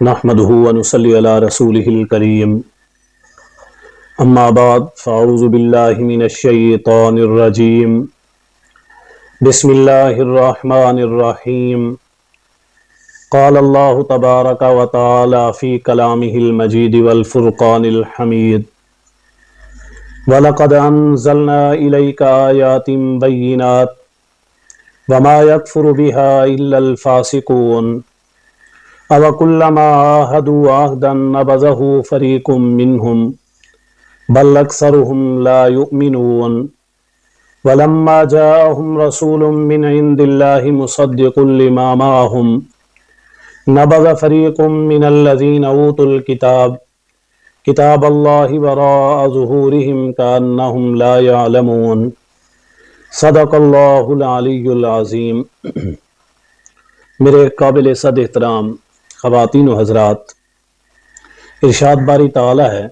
نحمده ونصلي على رسوله الكريم اما بعد فاعوذ بالله من الشيطان الرجيم بسم الله الرحمن الرحيم قال الله تبارك وتعالى في كلامه المجيد والفرقان الحميد وَلَقَدْ أَنزَلْنَا إِلَيْكَ آيَاتٍ بَيِّنَاتٍ وَمَا يَكْفُرُ بِهَا إِلَّا الْفَاسِقُونَ أَوَكُلَّمَا عَاهَدُوا عَهْدًا نَبَذَهُ فَرِيقٌ مِّنْهُمْ بَلْ أَكْثَرُهُمْ لَا يُؤْمِنُونَ وَلَمَّا جَاءَهُمْ رَسُولٌ مِّنْ عِندِ اللَّهِ مُصَدِّقٌ لِّمَا مَعَهُمْ نَبَذَ فَرِيقٌ مِّنَ الَّذِينَ أُوتُوا الْكِتَابَ کتاب اللہ وراء ظہورہم کأنہم لا یعلمون صدق اللہ العلی العظیم۔ میرے قابل صد احترام خواتین و حضرات، ارشاد باری تعالی ہے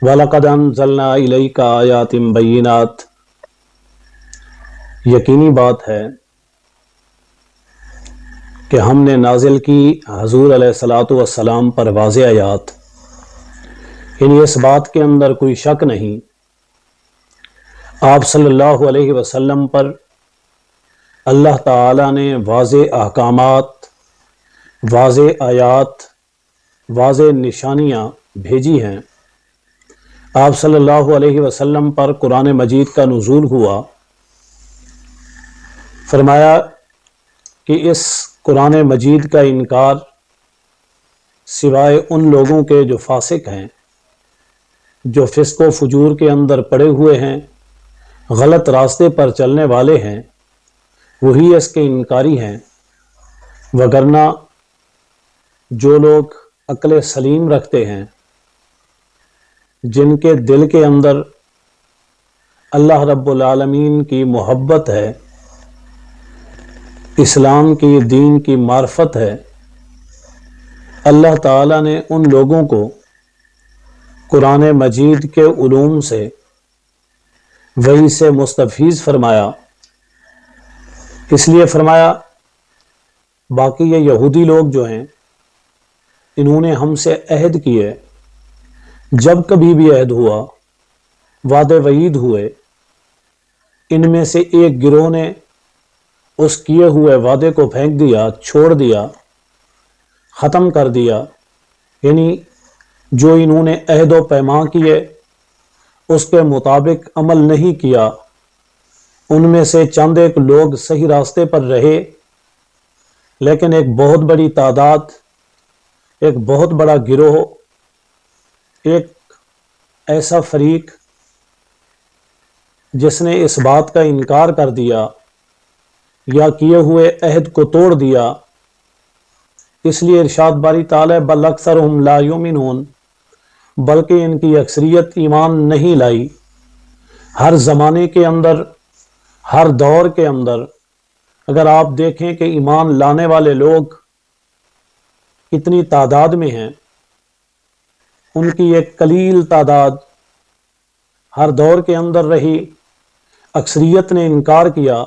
وَلَقَدْ أَنزَلْنَا إِلَيْكَ آیَاتٍ بَيِّنَاتٍ، یقینی بات ہے کہ ہم نے نازل کی حضور علیہ الصلوۃ والسلام پر واضح آیات، یعنی اس بات کے اندر کوئی شک نہیں، آپ صلی اللہ علیہ وسلم پر اللہ تعالیٰ نے واضح احکامات، واضح آیات، واضح نشانیاں بھیجی ہیں۔ آپ صلی اللہ علیہ وسلم پر قرآن مجید کا نزول ہوا، فرمایا کہ اس قرآن مجید کا انکار سوائے ان لوگوں کے جو فاسق ہیں، جو فسق و فجور کے اندر پڑے ہوئے ہیں، غلط راستے پر چلنے والے ہیں، وہی اس کے انکاری ہیں، وگرنہ جو لوگ عقل سلیم رکھتے ہیں، جن کے دل کے اندر اللہ رب العالمین کی محبت ہے، اسلام کی دین کی معرفت ہے، اللہ تعالیٰ نے ان لوگوں کو قرآن مجید کے علوم سے، وحی سے مستفیض فرمایا۔ اس لیے فرمایا باقی یہ یہودی لوگ جو ہیں، انہوں نے ہم سے عہد کیے، جب کبھی بھی عہد ہوا، وعدے وعید ہوئے، ان میں سے ایک گروہ نے اس کیے ہوئے وعدے کو پھینک دیا، چھوڑ دیا، ختم کر دیا، یعنی جو انہوں نے عہد و پیمان کیے اس کے مطابق عمل نہیں کیا۔ ان میں سے چند ایک لوگ صحیح راستے پر رہے، لیکن ایک بہت بڑی تعداد، ایک بہت بڑا گروہ، ایک ایسا فریق جس نے اس بات کا انکار کر دیا یا کیے ہوئے عہد کو توڑ دیا۔ اس لیے ارشاد باری تعالی بل اکثرہم لا یؤمنون، بلکہ ان کی اکثریت ایمان نہیں لائی۔ ہر زمانے کے اندر، ہر دور کے اندر اگر آپ دیکھیں کہ ایمان لانے والے لوگ کتنی تعداد میں ہیں، ان کی ایک قلیل تعداد ہر دور کے اندر رہی، اکثریت نے انکار کیا۔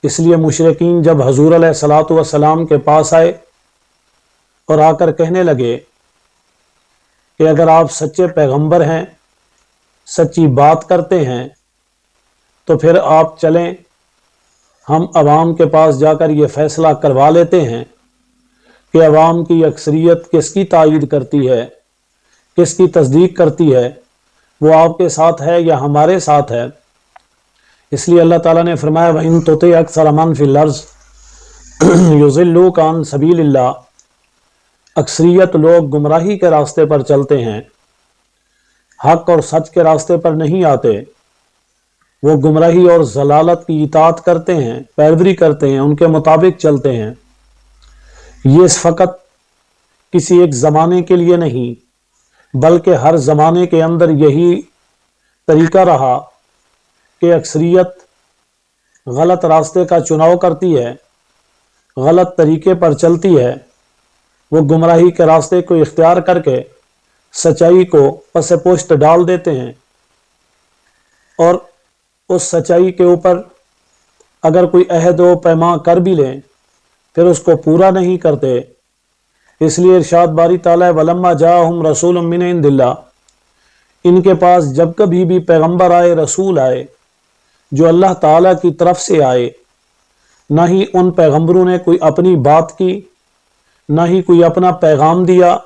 اس لیے مشرکین جب حضور علیہ الصلوۃ والسلام کے پاس آئے اور آ کر کہنے لگے کہ اگر آپ سچے پیغمبر ہیں، سچی بات کرتے ہیں، تو پھر آپ چلیں، ہم عوام کے پاس جا کر یہ فیصلہ کروا لیتے ہیں کہ عوام کی اکثریت کس کی تائید کرتی ہے، کس کی تصدیق کرتی ہے، وہ آپ کے ساتھ ہے یا ہمارے ساتھ ہے۔ اس لیے اللہ تعالیٰ نے فرمایا وَإِن تُطِعْ أَكْثَرَ مَنْ فِي الْأَرْضِ يُضِلُّوكَ عَنْ سَبِيلِ اللَّهِ، اکثریت لوگ گمراہی کے راستے پر چلتے ہیں، حق اور سچ کے راستے پر نہیں آتے، وہ گمراہی اور ضلالت کی اطاعت کرتے ہیں، پیروی کرتے ہیں، ان کے مطابق چلتے ہیں۔ یہ فقط کسی ایک زمانے کے لیے نہیں، بلکہ ہر زمانے کے اندر یہی طریقہ رہا کہ اکثریت غلط راستے کا چناؤ کرتی ہے، غلط طریقے پر چلتی ہے، وہ گمراہی کے راستے کو اختیار کر کے سچائی کو پس پشت ڈال دیتے ہیں، اور اس سچائی کے اوپر اگر کوئی عہد و پیمان کر بھی لیں پھر اس کو پورا نہیں کرتے۔ اس لیے ارشاد باری تعالیٰ ولما جاءہم رسول من عند اللہ، ان کے پاس جب کبھی بھی پیغمبر آئے، رسول آئے جو اللہ تعالیٰ کی طرف سے آئے، نہ ہی ان پیغمبروں نے کوئی اپنی بات کی، نہ ہی کوئی اپنا پیغام دیا،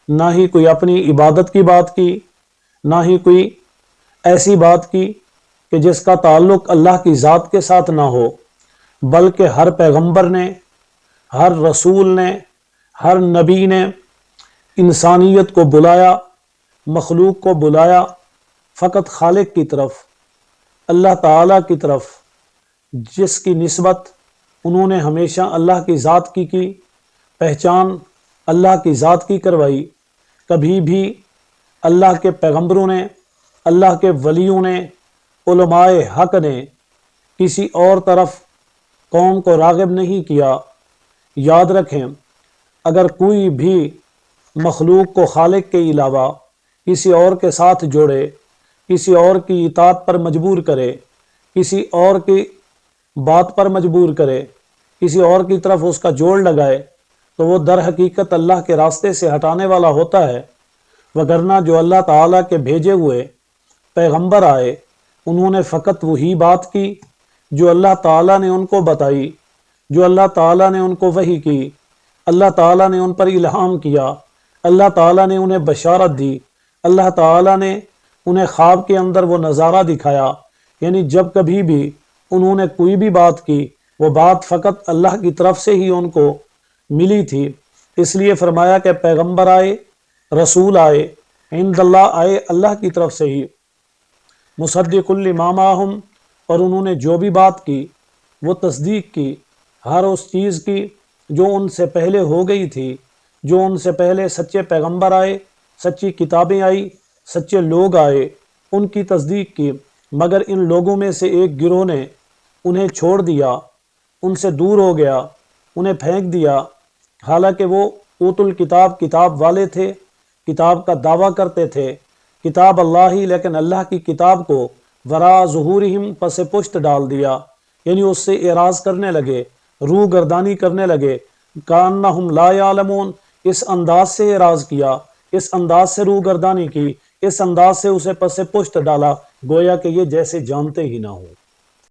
نہ ہی کوئی اپنی عبادت کی بات کی، نہ ہی کوئی ایسی بات کی کہ جس کا تعلق اللہ کی ذات کے ساتھ نہ ہو، بلکہ ہر پیغمبر نے، ہر رسول نے، ہر نبی نے انسانیت کو بلایا، مخلوق کو بلایا فقط خالق کی طرف، اللہ تعالیٰ کی طرف، جس کی نسبت انہوں نے ہمیشہ اللہ کی ذات کی پہچان اللہ کی ذات کی کروائی۔ کبھی بھی اللہ کے پیغمبروں نے، اللہ کے ولیوں نے، علماء حق نے کسی اور طرف قوم کو راغب نہیں کیا۔ یاد رکھیں، اگر کوئی بھی مخلوق کو خالق کے علاوہ کسی اور کے ساتھ جوڑے، کسی اور کی اطاعت پر مجبور کرے، کسی اور کی بات پر مجبور کرے، کسی اور کی طرف اس کا جوڑ لگائے، تو وہ در حقیقت اللہ کے راستے سے ہٹانے والا ہوتا ہے۔ وگرنہ جو اللہ تعالیٰ کے بھیجے ہوئے پیغمبر آئے، انہوں نے فقط وہی بات کی جو اللہ تعالیٰ نے ان کو بتائی، جو اللہ تعالیٰ نے ان کو وحی کی، اللہ تعالیٰ نے ان پر الہام کیا، اللہ تعالیٰ نے انہیں بشارت دی، اللہ تعالیٰ نے انہیں خواب کے اندر وہ نظارہ دکھایا۔ یعنی جب کبھی بھی انہوں نے کوئی بھی بات کی، وہ بات فقط اللہ کی طرف سے ہی ان کو ملی تھی۔ اس لیے فرمایا کہ پیغمبر آئے، رسول آئے، عند اللہ آئے، اللہ کی طرف سے ہی، مصدق لما معہم، اور انہوں نے جو بھی بات کی وہ تصدیق کی، ہر اس چیز کی جو ان سے پہلے ہو گئی تھی، جو ان سے پہلے سچے پیغمبر آئے، سچی کتابیں آئی، سچے لوگ آئے، ان کی تصدیق کی۔ مگر ان لوگوں میں سے ایک گروہ نے انہیں چھوڑ دیا، ان سے دور ہو گیا، انہیں پھینک دیا، حالانکہ وہ اوت الکتاب، کتاب والے تھے، کتاب کا دعویٰ کرتے تھے، کتاب اللہ ہی، لیکن اللہ کی کتاب کو وراء ظہورہم پس پشت ڈال دیا، یعنی اس سے اعراض کرنے لگے، روح گردانی کرنے لگے، کانہم لا یعلمون، اس انداز سے اعراض کیا، اس انداز سے روح گردانی کی، اس انداز سے اسے پس پشت ڈالا، گویا کہ یہ جیسے جانتے ہی نہ ہو۔